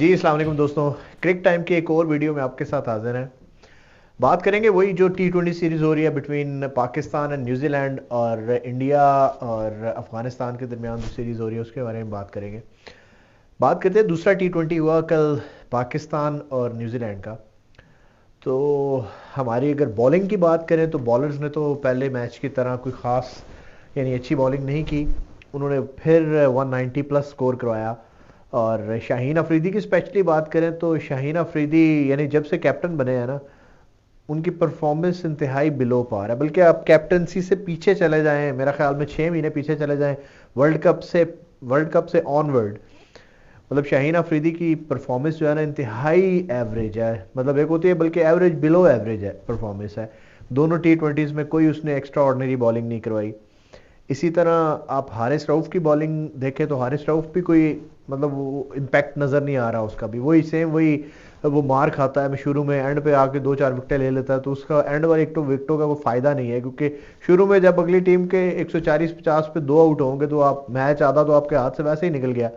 जी अस्सलाम वालेकुम दोस्तों। क्रिक टाइम के एक और वीडियो में आपके साथ हाजिर हैं। बात करेंगे वही जो T20 सीरीज़ हो रही है बिटवीन पाकिस्तान एंड न्यूजीलैंड और इंडिया और अफगानिस्तान के दरमियान जो सीरीज़ हो रही है उसके बारे में बात करेंगे। बात करते हैं दूसरा T20 हुआ कल पाकिस्तान और न्यूजीलैंड का। तो हमारी अगर बॉलिंग की बात करें तो बॉलर्स ने तो पहले मैच की तरह कोई ख़ास यानी अच्छी बॉलिंग नहीं की। उन्होंने फिर 190 प्लस स्कोर करवाया। और शाहीन अफरीदी की स्पेशली बात करें तो शाहीन अफरीदी यानी जब से कैप्टन बने हैं ना, उनकी परफॉर्मेंस इंतहाई बिलो पार है। बल्कि आप कैप्टनसी से पीछे चले जाएं, मेरा ख्याल में 6 महीने पीछे चले जाएं, वर्ल्ड कप से ऑनवर्ड, मतलब शाहीन अफरीदी की परफॉर्मेंस जो है ना इंतहाई एवरेज है। मतलब एक होती है बल्कि एवरेज बिलो एवरेज है परफॉर्मेंस है। दोनों T20s में कोई उसने एक्स्ट्रा ऑर्डिनरी बॉलिंग नहीं करवाई। इसी तरह आप हारिस रऊफ की बॉलिंग देखें तो हारिस रऊफ भी कोई मतलब वो इम्पैक्ट नज़र नहीं आ रहा उसका भी। वही सेम वही वो मार खाता है शुरू में, एंड पे आके 2-4 विकेटें ले लेता है तो उसका एंड वाले एक तो विकेटों का कोई फ़ायदा नहीं है, क्योंकि शुरू में जब अगली टीम के 140-50 पे 2 आउट होंगे तो आप मैच आधा तो आपके हाथ से वैसे ही निकल गया।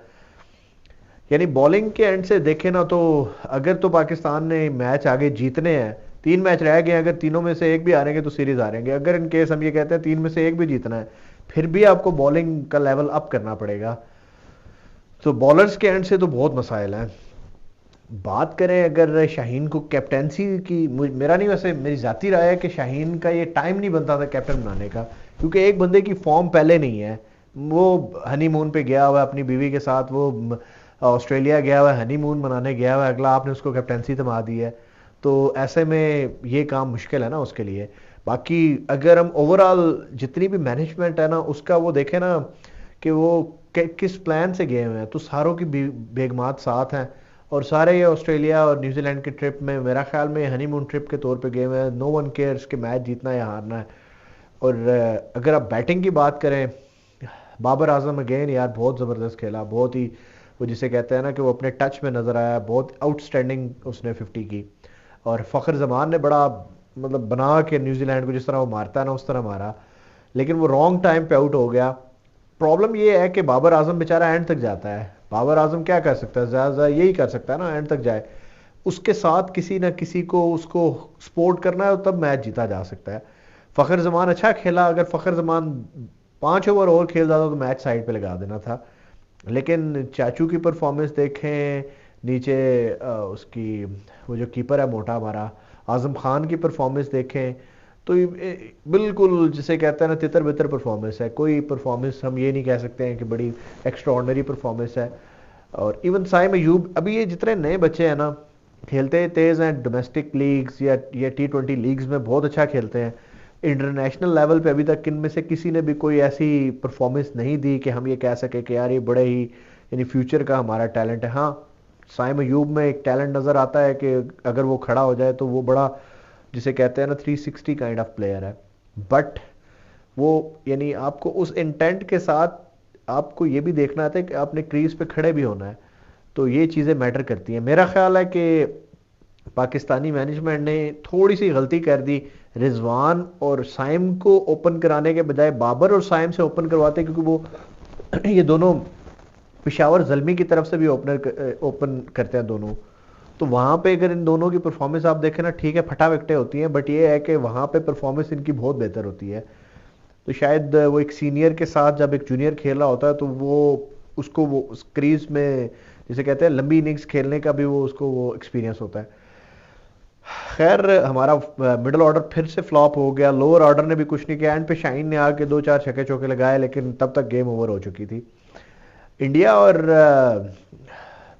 यानी बॉलिंग के एंड से देखें ना तो अगर तो पाकिस्तान ने मैच आगे जीतने हैं, 3 मैच रह गए हैं, अगर तीनों में से एक भी हारेंगे तो सीरीज हारेंगे। अगर इन केस हम ये कहते हैं 3 में से एक भी जीतना है, फिर भी आपको बॉलिंग का लेवल अप करना पड़ेगा। तो बॉलर्स के एंड से तो बहुत मसाइल हैं। बात करें अगर शाहीन को कैप्टेंसी की, मेरा नहीं, वैसे मेरी जाती राय है कि शाहीन का ये टाइम नहीं बनता था कैप्टन बनाने का, क्योंकि एक बंदे की फॉर्म पहले नहीं है। वो हनीमून पे गया हुआ है अपनी बीवी के साथ, वो ऑस्ट्रेलिया गया हुआ है, हनीमून मनाने गया हुआ है, अगला आपने उसको कैप्टेंसी थमा दी है। तो ऐसे में ये काम मुश्किल है ना उसके लिए। बाकी अगर हम ओवरऑल जितनी भी मैनेजमेंट है ना उसका वो देखें ना कि वो किस प्लान से गए हुए हैं, तो सारों की बेगमात साथ हैं। और सारे ये ऑस्ट्रेलिया और न्यूजीलैंड की ट्रिप में मेरा ख्याल में हनीमून ट्रिप के तौर पे गए हुए हैं। नो वन केयर्स कि मैच जीतना या हारना है। और अगर आप बैटिंग की बात करें, बाबर आजम अगेन यार बहुत ज़बरदस्त खेला, बहुत ही वो जिसे कहते हैं ना कि वो अपने टच में नज़र आया, बहुत आउटस्टैंडिंग उसने 50 की। और फ़खर जमान ने बड़ा मतलब बना के न्यूजीलैंड को जिस तरह वो मारता है ना उस तरह मारा, लेकिन वो रॉन्ग टाइम पे आउट हो गया। प्रॉब्लम ये है कि बाबर आजम बेचारा एंड तक जाता है। बाबर आजम क्या कर सकता है, ज़्यादा यही कर सकता है ना, एंड तक जाए। उसके साथ किसी ना किसी को उसको सपोर्ट करना है तब मैच जीता जा सकता है। फ़खर जमान अच्छा खेला, अगर फ़खर जमान 5 ओवर और खेल जाता तो मैच साइड पे लगा देना था। लेकिन चाचू की परफॉर्मेंस देखें, नीचे उसकी वो जो कीपर है मोटा हमारा आजम खान की परफॉर्मेंस देखें, तो बिल्कुल जिसे कहते हैं ना तितर बितर परफॉर्मेंस है। कोई परफॉर्मेंस हम ये नहीं कह सकते हैं कि बड़ी एक्स्ट्रा ऑर्डनरी परफॉर्मेंस है। और इवन साइम अयूब, अभी ये जितने नए बच्चे हैं ना खेलते तेज हैं, डोमेस्टिक लीग्स या T20 लीग्स में बहुत अच्छा खेलते हैं। इंटरनेशनल लेवल पे अभी तक इनमें से किसी ने भी कोई ऐसी परफॉर्मेंस नहीं दी कि हम ये कह सके कि यार ये बड़े ही यानी फ्यूचर का हमारा टैलेंट है। हाँ, साइम अयूब में एक टैलेंट नज़र आता है कि अगर वो खड़ा हो जाए तो वो बड़ा जिसे कहते हैं ना 360 काइंड ऑफ प्लेयर है। बट वो यानी आपको उस इंटेंट के साथ आपको ये भी देखना आता है कि आपने क्रीज पे खड़े भी होना है। तो ये चीज़ें मैटर करती हैं। मेरा ख्याल है कि पाकिस्तानी मैनेजमेंट ने थोड़ी सी गलती कर दी। रिजवान और साइम को ओपन कराने के बजाय बाबर और साइम से ओपन करवाते, क्योंकि वो ये दोनों पिशावर जल्मी की तरफ से भी ओपन करते हैं दोनों। तो वहां पे अगर इन दोनों की परफॉर्मेंस आप देखें ना, ठीक है फटा विकटें होती हैं, बट ये है कि वहां पे परफॉर्मेंस इनकी बहुत बेहतर होती है। तो शायद वो एक सीनियर के साथ जब एक जूनियर खेल रहा होता है तो वो उसको वो उस क्रीज में जिसे कहते हैं लंबी इनिंग्स खेलने का भी वो उसको वो एक्सपीरियंस होता है। खैर हमारा मिडिल ऑर्डर फिर से फ्लॉप हो गया, लोअर ऑर्डर ने भी कुछ नहीं किया। एंड पे शाइन ने आके 2-4 छक्के चौके लगाए, लेकिन तब तक गेम ओवर हो चुकी थी। इंडिया और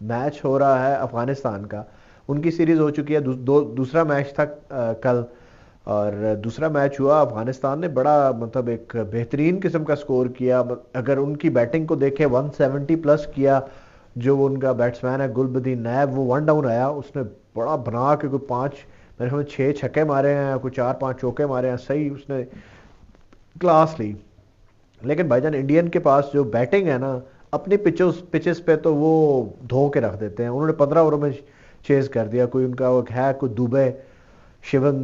मैच हो रहा है अफगानिस्तान का, उनकी सीरीज हो चुकी है। दूसरा मैच था कल। और दूसरा मैच हुआ, अफगानिस्तान ने बड़ा मतलब एक बेहतरीन किस्म का स्कोर किया। अगर उनकी बैटिंग को देखें 170 प्लस किया। जो वो उनका बैट्समैन है गुलबदीन नायब, वो 1 डाउन आया, उसने बड़ा बना के कोई 5 मेरे ख्याल में 6 छक्के मारे हैं, कोई 4-5 चौके मारे हैं, सही उसने क्लास ली। लेकिन भाईजान इंडियन के पास जो बैटिंग है ना, अपनी पिचेस पे तो वो धो के रख देते हैं। उन्होंने 15 ओवर में चेज कर दिया। कोई उनका वो है कोई दुबे, शिवन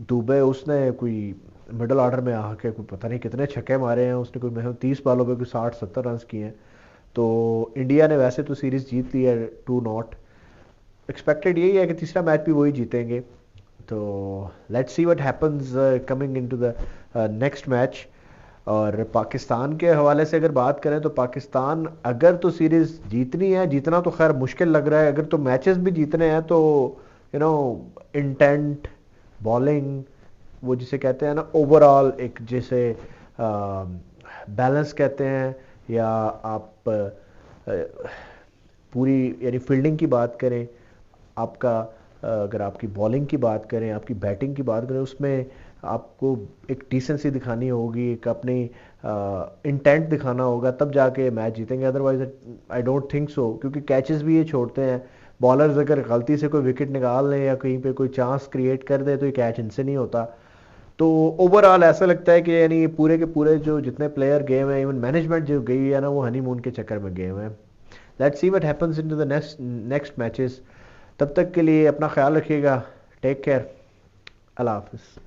दुबे, उसने कोई मिडिल ऑर्डर में आके कोई पता नहीं कितने छक्के मारे हैं उसने, कोई मैं 30 बॉलों पे कोई 60-70 रन किए हैं। तो इंडिया ने वैसे तो सीरीज जीत ली है 2-0। एक्सपेक्टेड यही है कि तीसरा मैच भी वही जीतेंगे। तो let's see what happens coming into the next match. और पाकिस्तान के हवाले से अगर बात करें तो पाकिस्तान अगर तो सीरीज जीतनी है, जीतना तो खैर मुश्किल लग रहा है, अगर तो मैचेस भी जीतने हैं तो यू नो इंटेंट, बॉलिंग, वो जिसे कहते हैं ना ओवरऑल एक जैसे बैलेंस कहते हैं, या आप पूरी यानी फील्डिंग की बात करें, आपका अगर आपकी बॉलिंग की बात करें, आपकी बैटिंग की बात करें, उसमें आपको एक डिसेंसी दिखानी होगी, एक अपनी इंटेंट दिखाना होगा, तब जाके मैच जीतेंगे। Otherwise I don't think so, क्योंकि कैचेस भी ये छोड़ते हैं। बॉलर्स अगर गलती से कोई विकेट निकाल लें या कहीं पे कोई चांस क्रिएट कर दे तो ये कैच इनसे नहीं होता। तो ओवरऑल ऐसा लगता है कि यानी पूरे के पूरे जो जितने प्लेयर गए हुए हैं, इवन मैनेजमेंट जो गई है ना, वो हनीमून के चक्कर में गए हुए हैं। Let's see what happens into the next next matches. तब तक के लिए अपना ख्याल रखिएगा। Take care. अल्लाह हाफिज़।